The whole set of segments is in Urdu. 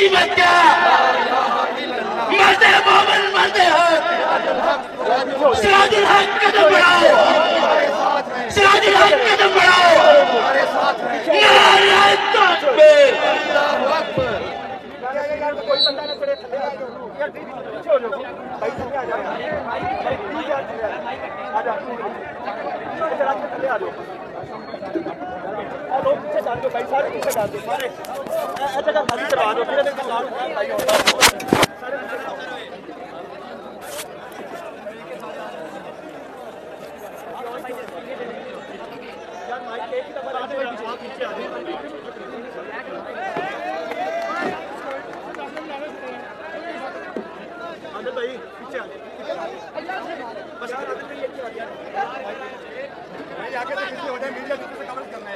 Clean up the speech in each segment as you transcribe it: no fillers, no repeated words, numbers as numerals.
قیمت کیا؟ مرد مومن مرد حق، سراج الحق قدم بڑھاؤ، سراج الحق قدم بڑھاؤ، نعرہ تکبیر۔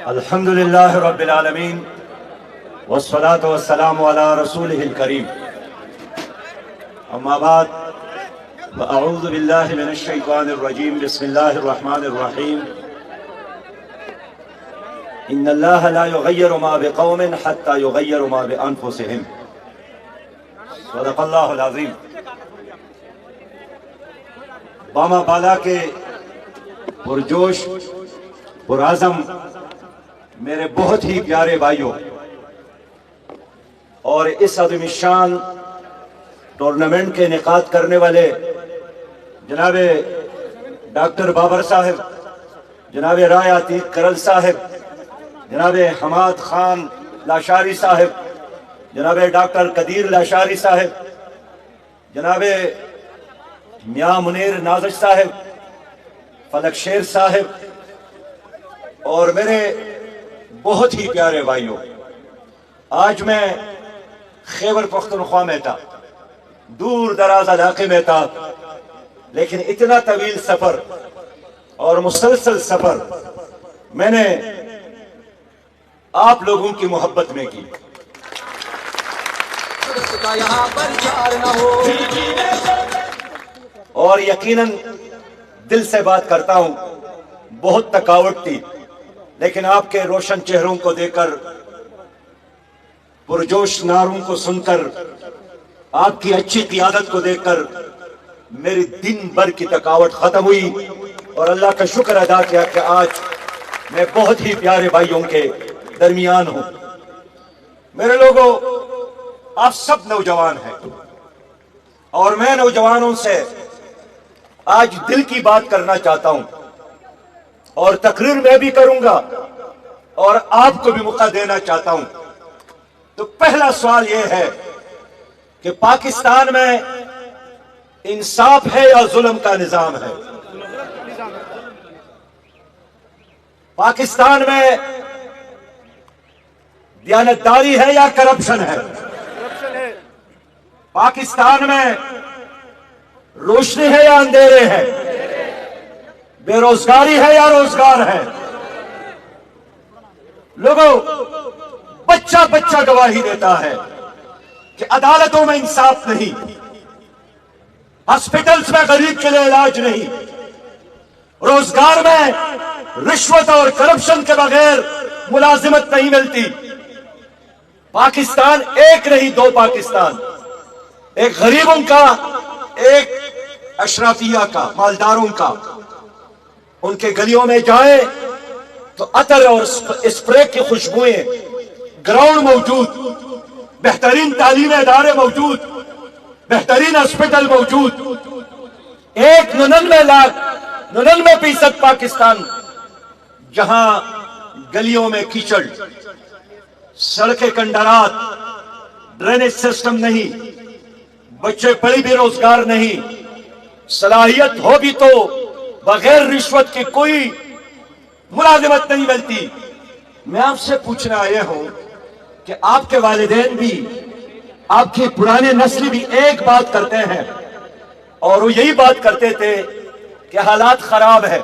الحمدللہ رب العالمین والصلاة والسلام علی رسولہ الکریم، اما بعد فاعوذ باللہ من الشیطان الرجیم، بسم اللہ الرحمن الرحیم۔ ان اللہ لا یغیر ما بقوم حتی یغیر ما بانفسہم، صدق اللہ العظیم۔ باما بالا کے پرجوش پرعزم میرے بہت ہی پیارے بھائیوں، اور اس عظیم الشان ٹورنامنٹ کے انعقاد کرنے والے جناب ڈاکٹر بابر صاحب، جناب رائے عتیق کرل صاحب، جناب حماد خان لاشاری صاحب، جناب ڈاکٹر قدیر لاشاری صاحب، جناب میاں منیر نازش صاحب، فلک شیر صاحب، اور میرے بہت ہی پیارے بھائیوں، آج میں خیبر پختونخوا میں تھا، دور دراز علاقے میں تھا، لیکن اتنا طویل سفر اور مسلسل سفر میں نے آپ لوگوں کی محبت میں کی۔ اور یقیناً دل سے بات کرتا ہوں، بہت تھکاوٹ تھی، لیکن آپ کے روشن چہروں کو دیکھ کر، پرجوش نعروں کو سن کر، آپ کی اچھی قیادت کو دیکھ کر میری دن بھر کی تھکاوٹ ختم ہوئی، اور اللہ کا شکر ادا کیا کہ آج میں بہت ہی پیارے بھائیوں کے درمیان ہوں۔ میرے لوگوں، آپ سب نوجوان ہیں، اور میں نوجوانوں سے آج دل کی بات کرنا چاہتا ہوں، اور تقریر میں بھی کروں گا اور آپ کو بھی موقع دینا چاہتا ہوں۔ تو پہلا سوال یہ ہے کہ پاکستان میں انصاف ہے یا ظلم کا نظام ہے؟ پاکستان میں دیانتداری ہے یا کرپشن ہے؟ پاکستان میں روشنی ہے یا اندھیرے ہے؟ بے روزگاری ہے یا روزگار ہے؟ لوگوں، بچہ بچہ گواہی دیتا ہے کہ عدالتوں میں انصاف نہیں، ہاسپٹلز میں غریب کے لیے علاج نہیں، روزگار میں رشوت اور کرپشن کے بغیر ملازمت نہیں ملتی۔ پاکستان ایک نہیں، دو پاکستان، ایک غریبوں کا، ایک اشرافیہ کا، مالداروں کا۔ ان کے گلیوں میں جائیں تو عطر اور اسپرے کی خوشبوئیں، گراؤنڈ موجود، بہترین تعلیمی ادارے موجود، بہترین ہاسپٹل موجود۔ 99% پاکستان جہاں گلیوں میں کیچڑ، سڑکیں کنڈرات، ڈرینیج سسٹم نہیں، بچے پڑھی بھی روزگار نہیں، صلاحیت ہو بھی تو بغیر رشوت کی کوئی ملازمت نہیں ملتی۔ میں آپ سے پوچھنا آیا ہوں کہ آپ کے والدین بھی، آپ کی پرانی نسل بھی ایک بات کرتے ہیں، اور وہ یہی بات کرتے تھے کہ حالات خراب ہے،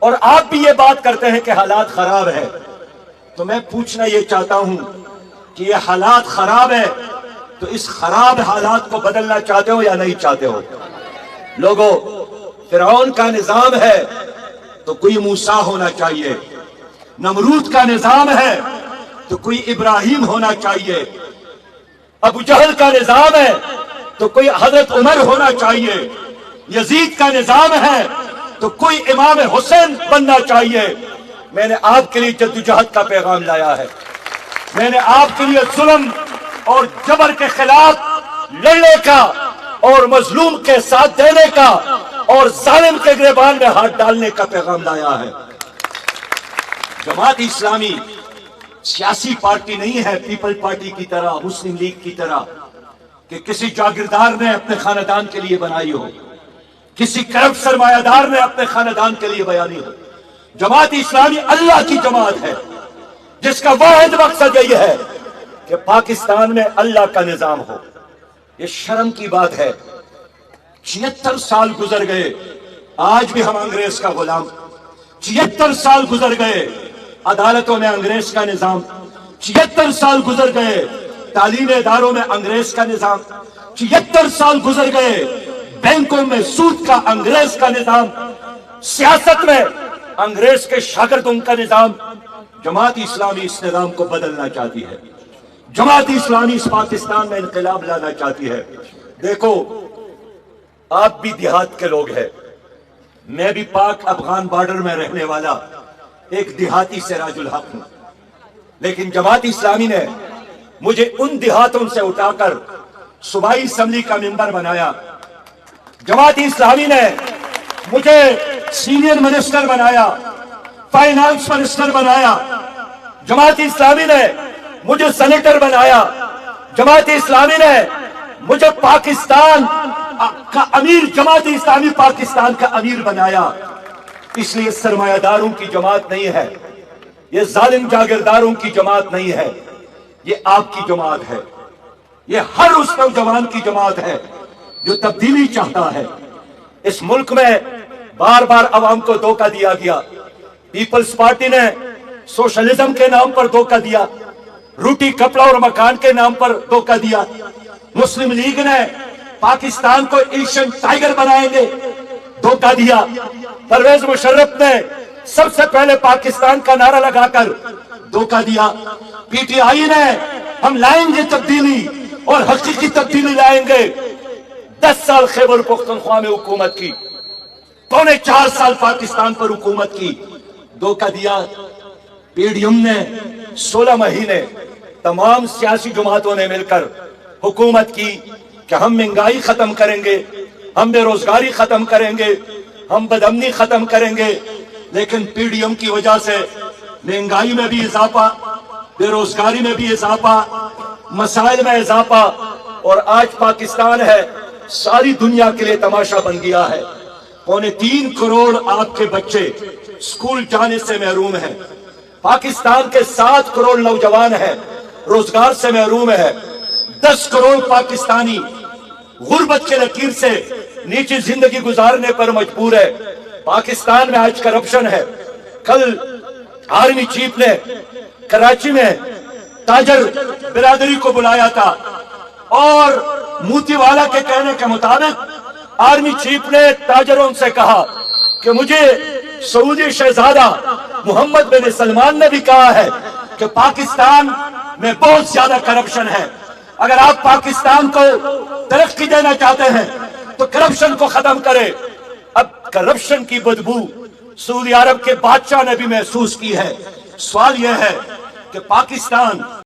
اور آپ بھی یہ بات کرتے ہیں کہ حالات خراب ہے۔ تو میں پوچھنا یہ چاہتا ہوں کہ یہ حالات خراب ہے تو اس خراب حالات کو بدلنا چاہتے ہو یا نہیں چاہتے ہو؟ لوگوں، فرعون کا نظام ہے تو کوئی موسیٰ ہونا چاہیے، نمرود کا نظام ہے تو کوئی ابراہیم ہونا چاہیے، ابو جہل کا نظام ہے تو کوئی حضرت عمر ہونا چاہیے، یزید کا نظام ہے تو کوئی امام حسین بننا چاہیے۔ میں نے آپ کے لیے جدوجہد کا پیغام لایا ہے، میں نے آپ کے لیے ظلم اور جبر کے خلاف لڑنے کا اور مظلوم کے ساتھ دینے کا اور ظالم کے گریبان میں ہاتھ ڈالنے کا پیغام لایا ہے۔ جماعت اسلامی سیاسی پارٹی نہیں ہے، پیپل پارٹی کی طرح، مسلم لیگ کی طرح کہ کسی جاگیردار نے اپنے خاندان کے لیے بنائی ہو، کسی کرپٹ سرمایہ دار نے اپنے خاندان کے لیے بیانی ہو۔ جماعت اسلامی اللہ کی جماعت ہے جس کا واحد مقصد یہ ہے کہ پاکستان میں اللہ کا نظام ہو۔ یہ شرم کی بات ہے، 76 سال گزر گئے، آج بھی ہم انگریز کا غلام۔ 76 سال گزر گئے، عدالتوں میں انگریز کا نظام۔ 76 سال گزر گئے، تعلیمی اداروں میں انگریز کا نظام۔ 76 سال گزر گئے، بینکوں میں سود کا انگریز کا نظام، سیاست میں انگریز کے شاگردوں کا نظام۔ جماعت اسلامی اس نظام کو بدلنا چاہتی ہے، جماعت اسلامی اس پاکستان میں انقلاب لانا چاہتی ہے۔ دیکھو، آپ بھی دیہات کے لوگ ہیں، میں بھی پاک افغان بارڈر میں رہنے والا ایک دیہاتی سراج الحق ہوں، لیکن جماعت اسلامی نے مجھے ان دیہاتوں سے اٹھا کر صوبائی اسمبلی کا ممبر بنایا۔ جماعت اسلامی نے مجھے سینئر منسٹر بنایا، فائنانس منسٹر بنایا۔ جماعت اسلامی نے مجھے سینیٹر بنایا۔ جماعت اسلامی نے مجھے پاکستان کا امیر، جماعت اسلامی پاکستان کا امیر بنایا۔ اس لیے سرمایہ داروں کی جماعت نہیں ہے، یہ ظالم جاگیرداروں کی جماعت نہیں ہے، یہ آپ کی جماعت ہے، یہ ہر اس نوجوان کی جماعت ہے جو تبدیلی چاہتا ہے۔ اس ملک میں بار بار عوام کو دھوکہ دیا گیا۔ پیپلز پارٹی نے سوشلزم کے نام پر دھوکہ دیا، روٹی کپڑا اور مکان کے نام پر دھوکہ دیا۔ مسلم لیگ نے پاکستان کو ایشین ٹائیگر بنائیں گے، دھوکہ دیا۔ پرویز مشرف نے سب سے پہلے پاکستان کا نعرہ لگا کر دھوکہ دیا۔ پی ٹی آئی نے ہم لائیں گے تبدیلی اور حقیقی تبدیلی لائیں گے۔ 10 سال خیبر پختونخوا میں حکومت کی، 3.25 سال پاکستان پر حکومت کی، دھوکہ دیا۔ پی ڈی ایم نے 16 مہینے تمام سیاسی جماعتوں نے مل کر حکومت کی کہ ہم مہنگائی ختم کریں گے، ہم بے روزگاری ختم کریں گے، ہم بدامنی ختم کریں گے، لیکن پی ڈی ایم کی وجہ سے مہنگائی میں بھی اضافہ، بے روزگاری میں بھی اضافہ، مسائل میں اضافہ، اور آج پاکستان ہے ساری دنیا کے لیے تماشا بن گیا ہے۔ 3.25 کروڑ آپ کے بچے اسکول جانے سے محروم ہیں۔ پاکستان کے 7 کروڑ نوجوان ہیں روزگار سے محروم ہے۔ 10 کروڑ پاکستانی غربت کے لکیر سے نیچی زندگی گزارنے پر مجبور ہے۔ پاکستان میں آج کرپشن ہے۔ کل آرمی چیف نے کراچی میں تاجر برادری کو بلایا تھا اور موتی والا کے کہنے کے مطابق آرمی چیف نے تاجروں سے کہا کہ مجھے سعودی شہزادہ محمد بن سلمان نے بھی کہا ہے کہ پاکستان میں بہت زیادہ کرپشن ہے، اگر آپ پاکستان کو ترقی دینا چاہتے ہیں تو کرپشن کو ختم کریں۔ اب کرپشن کی بدبو سعودی عرب کے بادشاہ نے بھی محسوس کی ہے۔ سوال یہ ہے کہ پاکستان